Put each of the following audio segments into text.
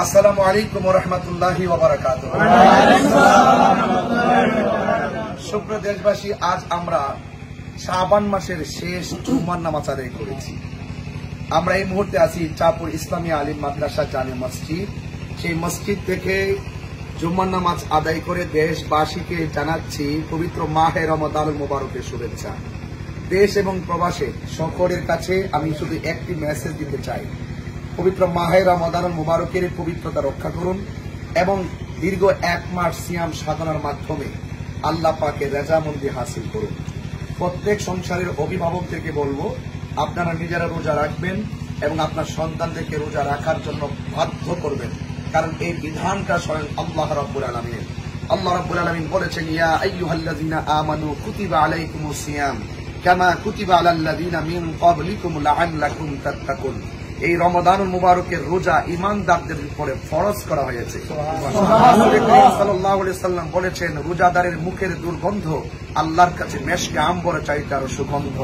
আসসালামু আলাইকুম ওয়া রাহমাতুল্লাহি ওয়া বারাকাতুহু। সুপ্রিয় দেশবাসী, আজ আমরা শাবান মাসের শেষ জুমার নামাজ আদায় করেছি। আমরা এই মুহূর্তে আছি চাঁদপুর ইসলামী আলিম মাদ্রাসা জামে মসজিদ। সেই মসজিদ থেকে জুমার নামাজ আদায় করে দেশবাসীকে জানাচ্ছি পবিত্র মাহে রমাদানুল মুবারকের শুভেচ্ছা। দেশ এবং প্রবাসে সকলের কাছে আমি শুধু একটি মেসেজ দিতে চাই, পবিত্র মাহে রমাদানুল মুবারকের পবিত্রতা রক্ষা করুন এবং দীর্ঘ 1 মাস সিয়াম সাধনার মাধ্যমে আল্লাহ পাকের রেজামন্দি হাসিল করুন। প্রত্যেক সংসারের অভিভাবকদেরকে বলবো, আপনারা নিজেরা রোজা রাখবেন এবং আপনার সন্তানদেরকে রোজা রাখার জন্য বাধ্য করবেন, কারণ এই বিধানটা স্বয়ং আল্লাহ রাব্বুল আলামিন। আল্লাহ রাব্বুল আলামিন বলেছেন, ইয়া আইয়ুহাল্লাযীনা আমানু কুতিবা আলাইকুমুস সিয়াম কামা কুতিবা আলাল্লাযীনা মিন ক্বাবলিকুম লাআল্লাকুম তাত্তাকুন। এই রমাদানুল মুবারকের রোজা ঈমানদারদের উপরে ফরজ করা হয়েছে। রাসূল করিম সাল্লাল্লাহু আলাইহি সাল্লাম বলেছেন, রোজাদারের মুখের দুর্গন্ধ আল্লাহর কাছে মেশকে আম্বরের চাইতে আরো সুগন্ধ।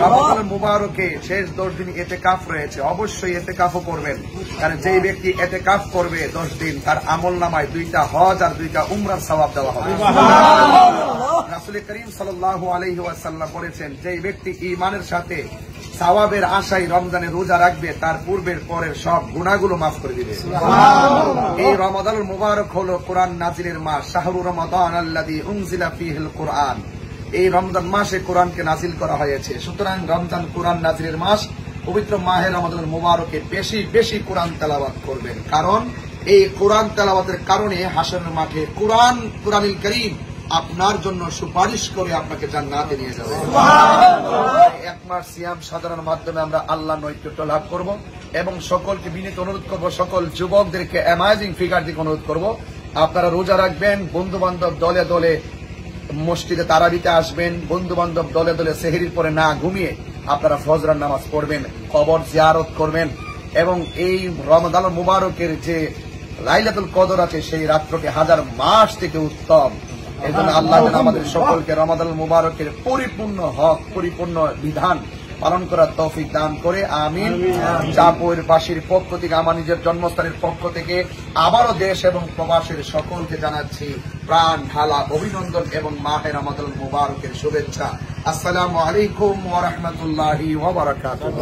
রমাদানুল মুবারকে শেষ 10 দিন ইতিকাফ রয়েছে, অবশ্যই ইতিকাফও করবেন, কারণ যেই ব্যক্তি ইতিকাফ করবে 10 দিন তার আমলনামায় 2টা হজ আর 2টা উমরার সওয়াব দেওয়া হবে। রাসূল করিম সাল্লাল্লাহু আলাইহি ওয়াসাল্লাম বলেছেন, যেই ব্যক্তি ঈমানের সাথে সওয়াবের আশায় রমজানে রোজা রাখবে, তার পূর্বের পরের সব গুনাহগুলো মাফ করে দিবে। এই রমাদানুল মুবারক হলো কোরআন নাজিলের মাস, শাহরু রমাদান আল্লাযী উনজিলা ফীহিল কুরআন। এই রমজান মাসে কোরআনকে নাজিল করা হয়েছে, সুতরাং রমজান কোরআন নাজিলের মাস। পবিত্র মাহে রমাদানুল মুবারকে বেশি বেশি কোরআন তেলাওয়াত করবেন, কারণ এই কোরআন তেলাওয়াতের কারণে হাশরের মাঠে কোরআনুল কারীম আপনার জন্য সুপারিশ করে আপনাকে জান্নাতে নিয়ে যাবে। 1 মাস সিয়াম সাধনার মাধ্যমে আমরা আল্লাহ নৈকট্য লাভ করব এবং সকলকে বিনীত অনুরোধ করব, সকল যুবকদেরকে অ্যামাজিং ফিগার দিকে অনুরোধ করব, আপনারা রোজা রাখবেন, বন্ধু বান্ধব দলে দলে মসজিদে তারাবিতে আসবেন, বন্ধু বান্ধব দলে দলে সেহরির পরে না ঘুমিয়ে আপনারা ফজরের নামাজ পড়বেন, কবর জিয়ারত করবেন এবং এই রমাদানুল মুবারকের যে লাইলাতুল কদর আছে সেই রাত্রটি 1000 মাস থেকে উত্তম। এই জন্য আল্লাহ আমাদের সকলকে রমাদানুল মুবারকের পরিপূর্ণ হক, পরিপূর্ণ বিধান পালন করার তৌফিক দান করে আমিন। চাঁদপুর বাসীর পক্ষ থেকে, আমার নিজের জন্মস্থানের পক্ষ থেকে আবারও দেশ এবং প্রবাসের সকলকে জানাচ্ছি প্রাণ ঢালা অভিনন্দন এবং মাহে রমাদানুল মুবারকের শুভেচ্ছা। আসসালামু আলাইকুম ওয়া রাহমাতুল্লাহি ওয়া বারাকাতুহু।